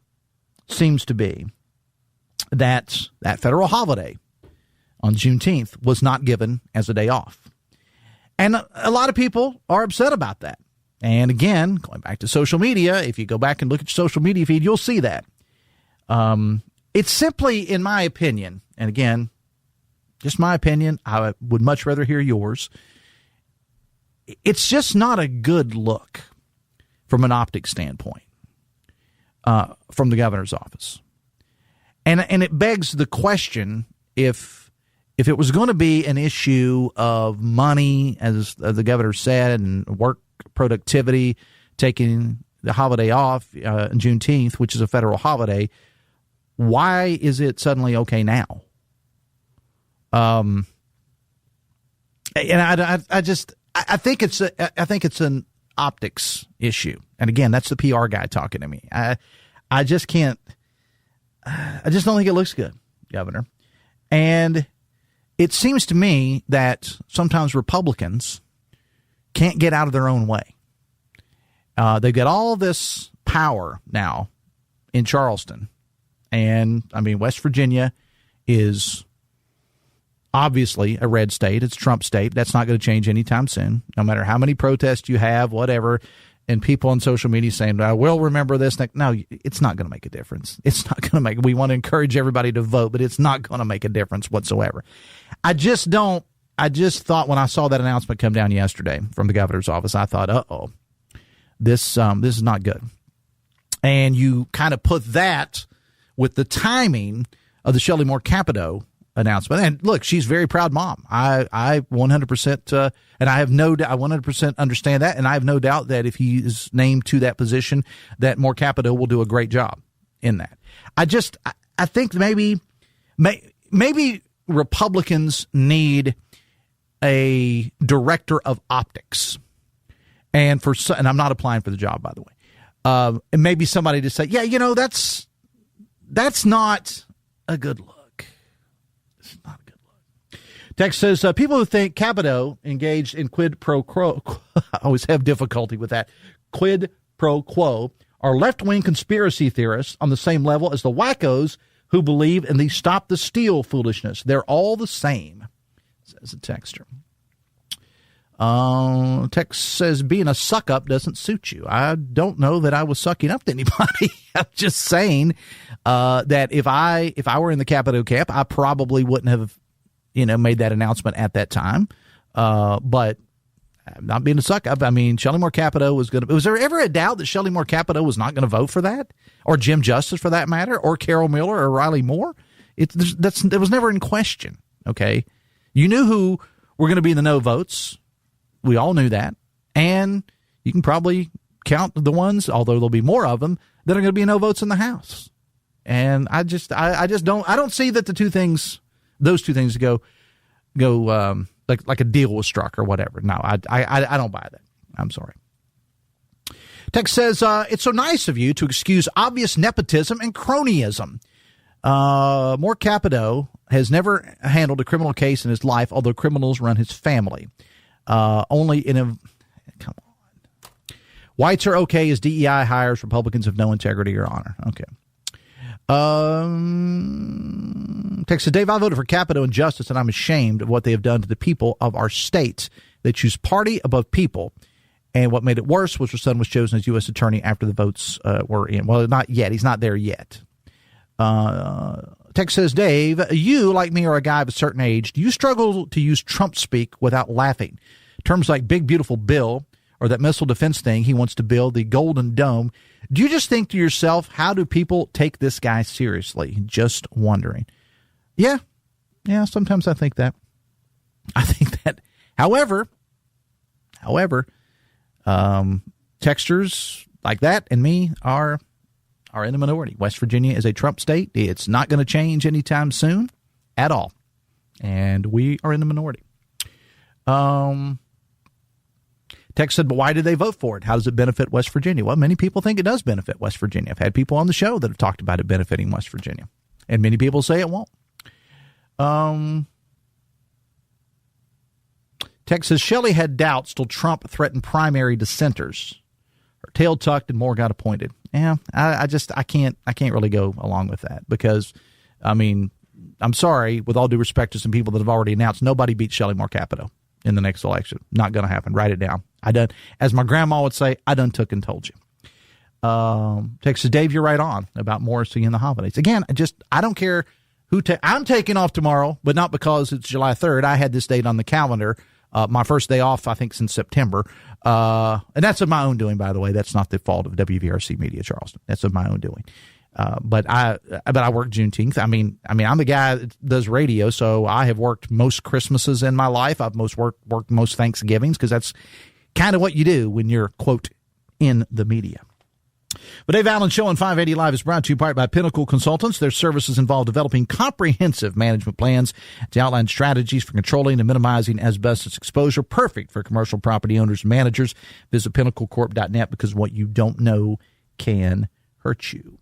seems to be that federal holiday on Juneteenth was not given as a day off. And a lot of people are upset about that. And again, going back to social media, if you go back and look at your social media feed, you'll see that. It's simply, in my opinion, and again, just my opinion, I would much rather hear yours. It's just not a good look from an optics standpoint from the governor's office. And it begs the question, if it was going to be an issue of money, as the governor said, and work productivity, taking the holiday off, Juneteenth, which is a federal holiday, why is it suddenly okay now? And I think it's an optics issue. And again, that's the PR guy talking to me. I just don't think it looks good, Governor. And it seems to me that sometimes Republicans can't get out of their own way. They've got all this power now in Charleston. And, I mean, West Virginia is obviously a red state. It's Trump state. That's not going to change anytime soon, no matter how many protests you have, whatever. And people on social media saying, I will remember this. No, it's not going to make a difference. It's not going to make. We want to encourage everybody to vote, but it's not going to make a difference whatsoever. I just thought when I saw that announcement come down yesterday from the governor's office, I thought, this is not good. And you kind of put that with the timing of the Shelley Moore Capito announcement. And look, she's a very proud mom. I 100%, and I have no doubt, I 100% understand that. And I have no doubt that if he is named to that position, that Moore Capito will do a great job in that. I think maybe Republicans need a director of optics. And I'm not applying for the job, by the way. And maybe somebody to say, yeah, that's not a good look. It's not a good look. Text says, people who think Capito engaged in quid pro quo, I always have difficulty with that, quid pro quo, are left-wing conspiracy theorists on the same level as the wackos who believe in the stop the steal foolishness. They're all the same, says a texter. Text says, being a suck-up doesn't suit you. I don't know that I was sucking up to anybody. I'm just saying that if I were in the Capito camp, I probably wouldn't have, made that announcement at that time. But I'm not being a suck-up. I mean, Shelley Moore Capito was going to – was there ever a doubt that Shelley Moore Capito was not going to vote for that? Or Jim Justice, for that matter? Or Carol Miller or Riley Moore? It was never in question, okay? You knew who were going to be in the no votes. We all knew that. And you can probably count the ones, although there'll be more of them, that are going to be no votes in the House. And I don't see that those two things go like a deal was struck or whatever. No, I don't buy that. I'm sorry. Text says, it's so nice of you to excuse obvious nepotism and cronyism. More Capito has never handled a criminal case in his life, although criminals run his family. Come on. Whites are okay as DEI hires. Republicans have no integrity or honor. Okay. Text says, Dave, I voted for Capito and justice, and I'm ashamed of what they have done to the people of our state. They choose party above people. And what made it worse was her son was chosen as U.S. attorney after the votes were in. Well, not yet. He's not there yet. Text says, Dave, you, like me, are a guy of a certain age. Do you struggle to use Trump speak without laughing? Terms like big, beautiful bill or that missile defense thing he wants to build, the Golden Dome. Do you just think to yourself, how do people take this guy seriously? Just wondering. Yeah, sometimes I think that. However, texters like that and me are in the minority. West Virginia is a Trump state. It's not going to change anytime soon at all. And we are in the minority. Text said, but why did they vote for it? How does it benefit West Virginia? Well, many people think it does benefit West Virginia. I've had people on the show that have talked about it benefiting West Virginia. And many people say it won't. Text says, Shelley had doubts till Trump threatened primary dissenters. Her tail tucked and more got appointed. Yeah, I can't really go along with that because, I mean, I'm sorry, with all due respect to some people that have already announced, nobody beats Shelley Moore Capito in the next election. Not going to happen. Write it down. As my grandma would say, I done took and told you. Text says, Dave, you're right on about Morrissey and the holidays. Again, I don't care who I'm taking off tomorrow, but not because it's July 3rd. I had this date on the calendar. My first day off, I think, since September. And that's of my own doing, by the way. That's not the fault of WVRC Media Charleston. That's of my own doing. But I work Juneteenth. I mean, I'm the guy that does radio, so I have worked most Christmases in my life. I've worked most Thanksgivings because that's kind of what you do when you're, quote, in the media. The Dave Allen Show on 580 Live is brought to you in part by Pinnacle Consultants. Their services involve developing comprehensive management plans to outline strategies for controlling and minimizing asbestos exposure, perfect for commercial property owners and managers. Visit pinnaclecorp.net because what you don't know can hurt you.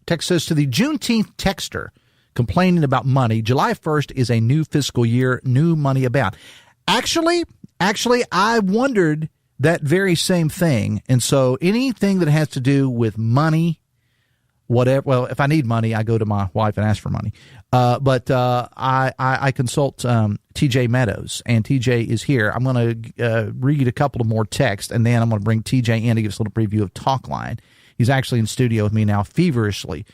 Text says, to the Juneteenth texter complaining about money, July 1st is a new fiscal year, new money about. Actually, I wondered that very same thing. And so anything that has to do with money, whatever, well, if I need money, I go to my wife and ask for money. But I consult TJ Meadows, and TJ is here. I'm going to read a couple of more texts, and then I'm going to bring TJ in to give us a little preview of Talkline. He's actually in studio with me now feverishly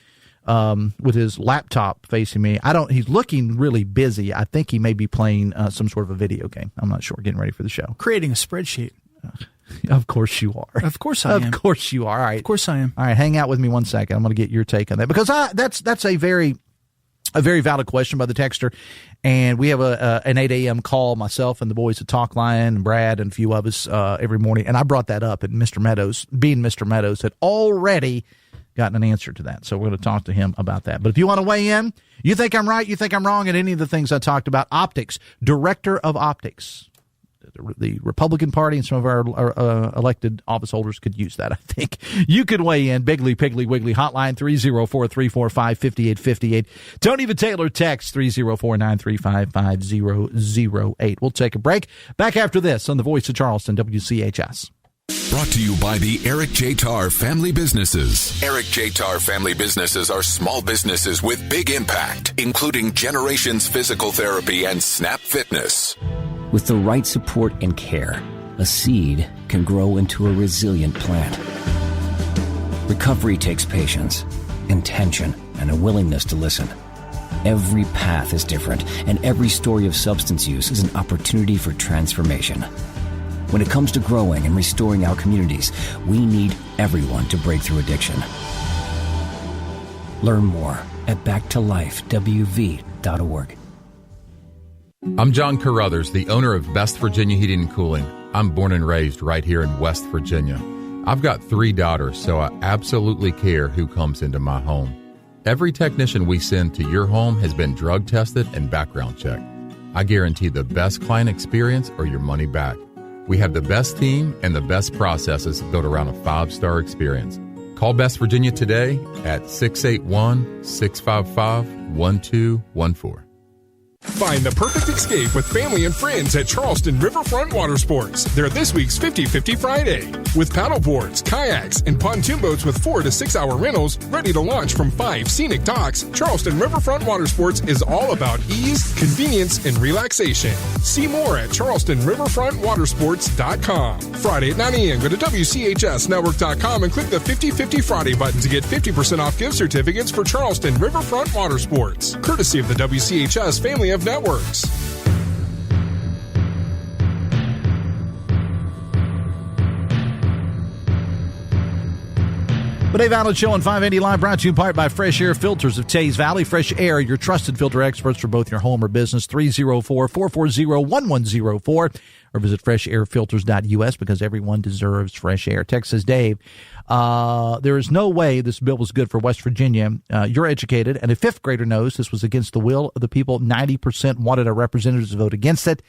with his laptop facing me. He's looking really busy. I think he may be playing some sort of a video game. I'm not sure. Getting ready for the show. Creating a spreadsheet. Of course you are. Of course I am. Of course you are. All right. Of course I am. All right. Hang out with me 1 second. I'm going to get your take on that because that's a very valid question by the texter. And we have an 8 a.m. call, myself and the boys at Talkline and Brad and a few of us every morning. And I brought that up, and Mr. Meadows, being Mr. Meadows, had already gotten an answer to that. So we're going to talk to him about that. But if you want to weigh in, you think I'm right, you think I'm wrong at any of the things I talked about, optics, director of optics. The Republican Party and some of our elected office holders could use that, I think. You could weigh in. Bigly, Piggly, Wiggly, hotline 304-345-5858. Tony Taylor, text 304-935-5008. We'll take a break. Back after this on the Voice of Charleston, WCHS. Brought to you by the Eric J. Tarr Family Businesses. Eric J. Tarr Family Businesses are small businesses with big impact, including Generations Physical Therapy and Snap Fitness. With the right support and care, a seed can grow into a resilient plant. Recovery takes patience, intention, and a willingness to listen. Every path is different, and every story of substance use is an opportunity for transformation. When it comes to growing and restoring our communities, we need everyone to break through addiction. Learn more at backtolifewv.org. I'm John Carruthers, the owner of Best Virginia Heating and Cooling. I'm born and raised right here in West Virginia. I've got 3 daughters, so I absolutely care who comes into my home. Every technician we send to your home has been drug tested and background checked. I guarantee the best client experience or your money back. We have the best team and the best processes built around a 5-star experience. Call Best Virginia today at 681-655-1214. Find the perfect escape with family and friends at Charleston Riverfront Water Sports. They're this week's 50-50 Friday. With paddle boards, kayaks, and pontoon boats with 4 to 6 hour rentals ready to launch from 5 scenic docks, Charleston Riverfront Water Sports is all about ease, convenience, and relaxation. See more at charlestonriverfrontwatersports.com. Friday at 9 a.m. Go to WCHSnetwork.com and click the 50-50 Friday button to get 50% off gift certificates for Charleston Riverfront Water Sports. Courtesy of the WCHS family of networks. The Dave Allen Show on 580 Live, brought to you in part by Fresh Air Filters of Tays Valley. Fresh Air, your trusted filter experts for both your home or business. 304-440-1104 or visit freshairfilters.us because everyone deserves fresh air. Text says, Dave, there is no way this bill was good for West Virginia. You're educated, and a 5th grader knows this was against the will of the people. 90% wanted our representatives to vote against it.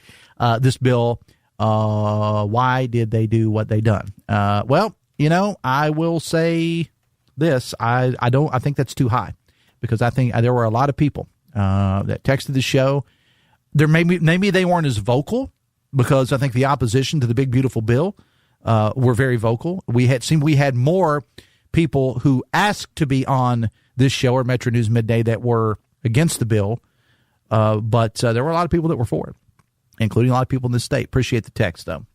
This bill, why did they do what they done? Well, you know, I will say this. I think that's too high because I think there were a lot of people that texted the show. There maybe they weren't as vocal because I think the opposition to the big beautiful bill were very vocal. We had more people who asked to be on this show or Metro News Midday that were against the bill, but there were a lot of people that were for it, including a lot of people in this state. Appreciate the text though.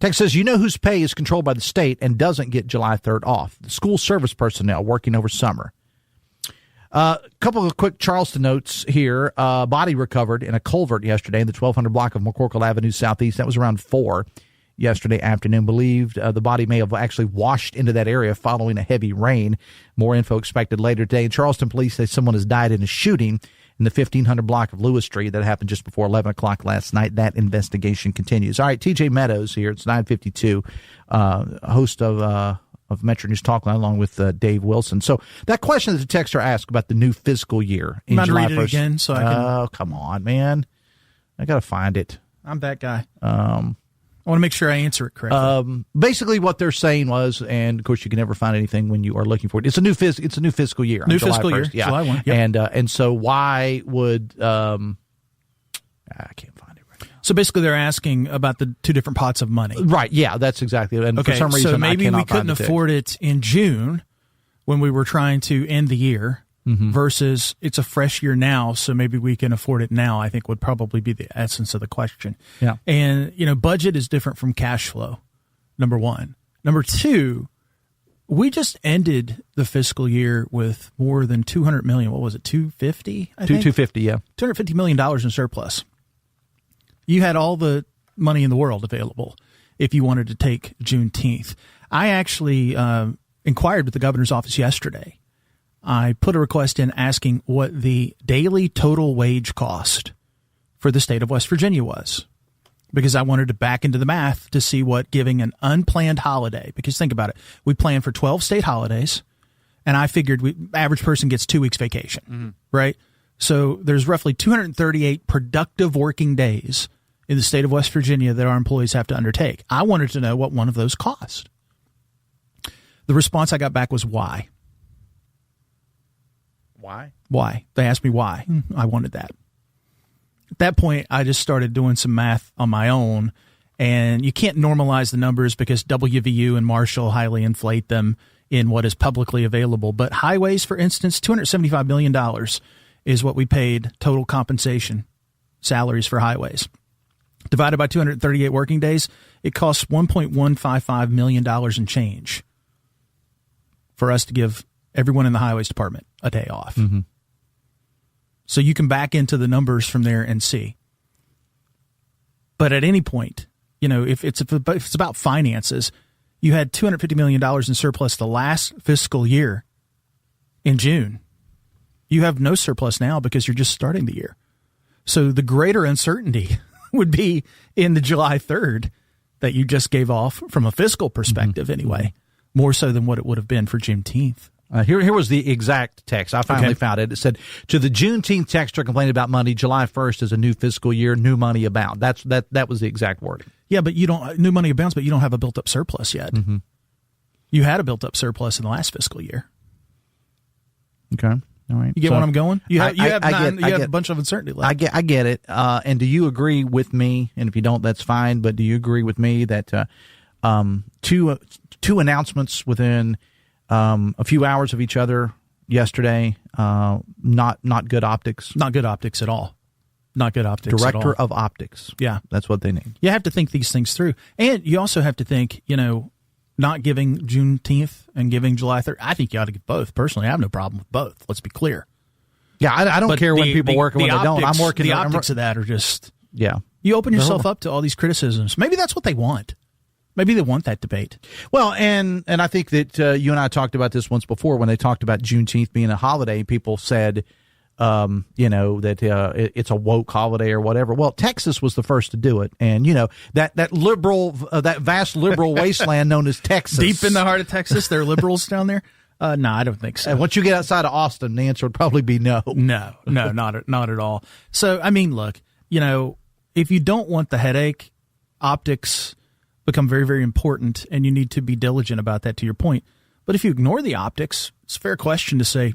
Text says, you know whose pay is controlled by the state and doesn't get July 3rd off? The school service personnel working over summer. A couple of quick Charleston notes here. Body recovered in a culvert yesterday in the 1200 block of McCorkle Avenue Southeast. That was around 4 yesterday afternoon. Believed the body may have actually washed into that area following a heavy rain. More info expected later today. In Charleston, police say someone has died in a shooting in the 1500 block of Lewis Street. That happened just before 11 o'clock last night. That investigation continues. All right, TJ Meadows here. It's 9:52, host of Metro News Talkline along with Dave Wilson. So that question that the texter asked about the new fiscal year in July 1st. Read it again so I can. Oh, come on, man. I got to find it. I'm that guy. I want to make sure I answer it correctly. Basically, what they're saying was, and of course, you can never find anything when you are looking for it. It's a new fiscal year. New fiscal year, yeah. July 1. Yep. And so why would I can't find it right now. So basically, they're asking about the 2 different pots of money. Right. Yeah, that's exactly it. And okay, for some reason, so maybe I cannot we couldn't afford it in June when we were trying to end the year. Versus it's a fresh year now, so maybe we can afford it now, I think would probably be the essence of the question. Yeah. And, budget is different from cash flow, number one. Number two, we just ended the fiscal year with more than $200 million. What was it, $250? I think? $250, yeah. $250 million in surplus. You had all the money in the world available if you wanted to take Juneteenth. I actually inquired with the governor's office yesterday. I put a request in asking what the daily total wage cost for the state of West Virginia was, because I wanted to back into the math to see what giving an unplanned holiday, because think about it, we plan for 12 state holidays, and I figured average person gets 2 weeks vacation, right? So there's roughly 238 productive working days in the state of West Virginia that our employees have to undertake. I wanted to know what one of those cost. The response I got back was why. Why? They asked me why. I wanted that. At that point, I just started doing some math on my own, and you can't normalize the numbers because WVU and Marshall highly inflate them in what is publicly available. But highways, for instance, $275 million is what we paid total compensation, salaries for highways. Divided by 238 working days, it costs $1.155 million in change for us to give everyone in the highways department a day off. So you can back into the numbers from there and see. But at any point, if it's about finances, you had $250 million in surplus the last fiscal year in June. You have no surplus now because you're just starting the year. So the greater uncertainty would be in the July 3rd that you just gave off from a fiscal perspective anyway, more so than what it would have been for Juneteenth. Here was the exact text. I finally found it. It said, to the Juneteenth texter complaining about money, July 1st is a new fiscal year, new money abound. That was the exact wording. Yeah, but new money abounds, but you don't have a built-up surplus yet. Mm-hmm. You had a built-up surplus in the last fiscal year. Okay. All right. You get what I'm going? You have a bunch of uncertainty left. I get it. And do you agree with me? And if you don't, that's fine. But do you agree with me that two announcements within a few hours of each other yesterday, not good optics? Not good optics at all. Not good optics at all. Director of optics. Yeah. That's what they need. You have to think these things through. And you also have to think, not giving Juneteenth and giving July 3rd. I think you ought to give both. Personally, I have no problem with both. Let's be clear. Yeah, I don't care when people work and when they don't. I'm working. The optics of that are just... Yeah. You open yourself up to all these criticisms. Maybe that's what they want. Maybe they want that debate. Well, and I think that you and I talked about this once before when they talked about Juneteenth being a holiday. People said, that it's a woke holiday or whatever. Well, Texas was the first to do it, and that liberal, that vast liberal wasteland known as Texas, deep in the heart of Texas, there are liberals down there. No, I don't think so. And once you get outside of Austin, the answer would probably be no. No, not at all. So, I mean, look, if you don't want the headache, optics become very, very important, and you need to be diligent about that, to your point. But if you ignore the optics, it's a fair question to say,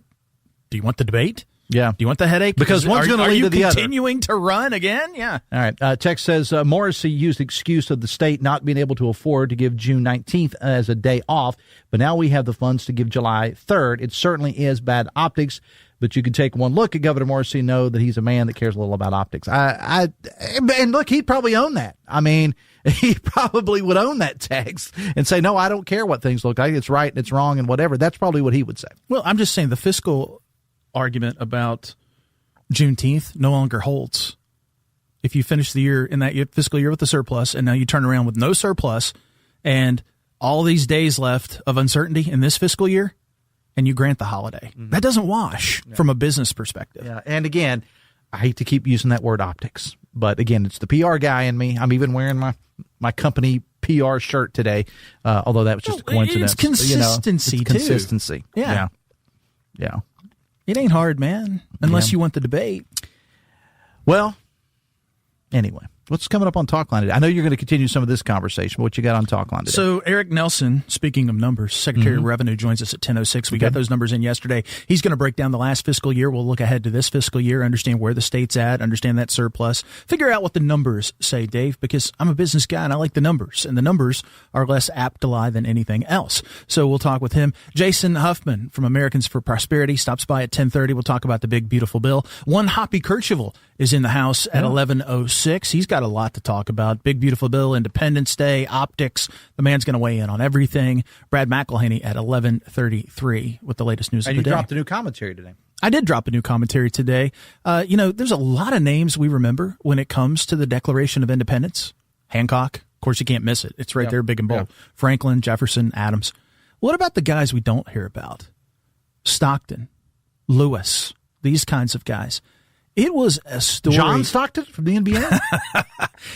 do you want the debate? Yeah. Do you want the headache? Because one's going to lead to the other. Are you continuing to run again? Yeah. All right. Text says, Morrissey used the excuse of the state not being able to afford to give June 19th as a day off, but now we have the funds to give July 3rd. It certainly is bad optics, but you can take one look at Governor Morrissey and know that he's a man that cares a little about optics. And look, he'd probably own that. I mean, he probably would own that text and say, no, I don't care what things look like. It's right and it's wrong and whatever. That's probably what he would say. Well, I'm just saying the fiscal argument about Juneteenth no longer holds. If you finish the year in that fiscal year with a surplus and now you turn around with no surplus and all these days left of uncertainty in this fiscal year and you grant the holiday, that doesn't wash from a business perspective. Yeah. And again, I hate to keep using that word optics, but again, it's the PR guy in me. I'm even wearing my company PR shirt today, although that was just a coincidence. It's consistency, it's consistency. Yeah. Yeah. It ain't hard, man, unless you want the debate. Well, anyway, what's coming up on Talkline today? I know you're going to continue some of this conversation, but what you got on Talkline today? So Eric Nelson, speaking of numbers, Secretary of Revenue, joins us at 10:06. We got those numbers in yesterday. He's going to break down the last fiscal year. We'll look ahead to this fiscal year, understand where the state's at, understand that surplus, figure out what the numbers say, Dave, because I'm a business guy and I like the numbers, and the numbers are less apt to lie than anything else. So we'll talk with him. Jason Huffman from Americans for Prosperity stops by at 10:30. We'll talk about the big, beautiful bill. One Hoppy Kercheval is in the house at 11:06. He's got a lot to talk about. Big, beautiful bill, Independence Day, optics. The man's going to weigh in on everything. Brad McElhaney at 11:33 with the latest news of the day. And you dropped a new commentary today. I did drop a new commentary today. There's a lot of names we remember when it comes to the Declaration of Independence. Hancock, of course, you can't miss it. It's right there, big and bold. Franklin, Jefferson, Adams. What about the guys we don't hear about? Stockton, Lewis, these kinds of guys. It was a story. John Stockton from the NBA?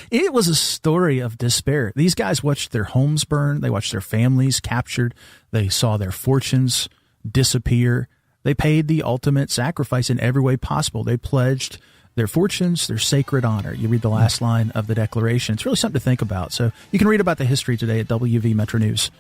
It was a story of despair. These guys watched their homes burn. They watched their families captured. They saw their fortunes disappear. They paid the ultimate sacrifice in every way possible. They pledged their fortunes, their sacred honor. You read the last line of the Declaration. It's really something to think about. So you can read about the history today at WVMetroNews.com.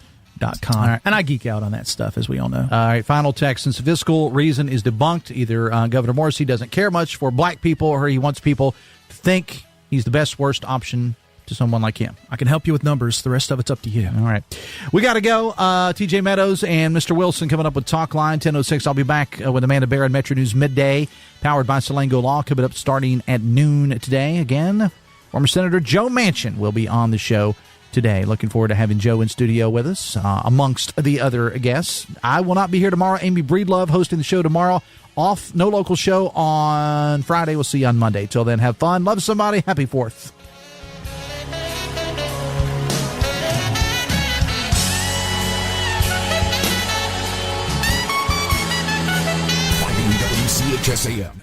Right. And I geek out on that stuff, as we all know. All right, final text. Since fiscal reason is debunked, either Governor Morrissey doesn't care much for black people or he wants people to think he's the best, worst option to someone like him. I can help you with numbers. The rest of it's up to you. All right. We got to go. TJ Meadows and Mr. Wilson coming up with Talkline 10:06. I'll be back with Amanda Barron, Metro News Midday, powered by Salango Law, coming up starting at noon today. Again, former Senator Joe Manchin will be on the show today. Looking forward to having Joe in studio with us, amongst the other guests. I will not be here tomorrow. Amy Breedlove hosting the show tomorrow. Off, no local show on Friday. We'll see you on Monday. Till then, have fun. Love somebody. Happy 4th. WCHS AM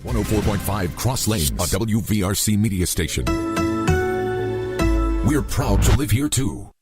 104.5 Cross Lanes, a WVRC media station. We're proud to live here too.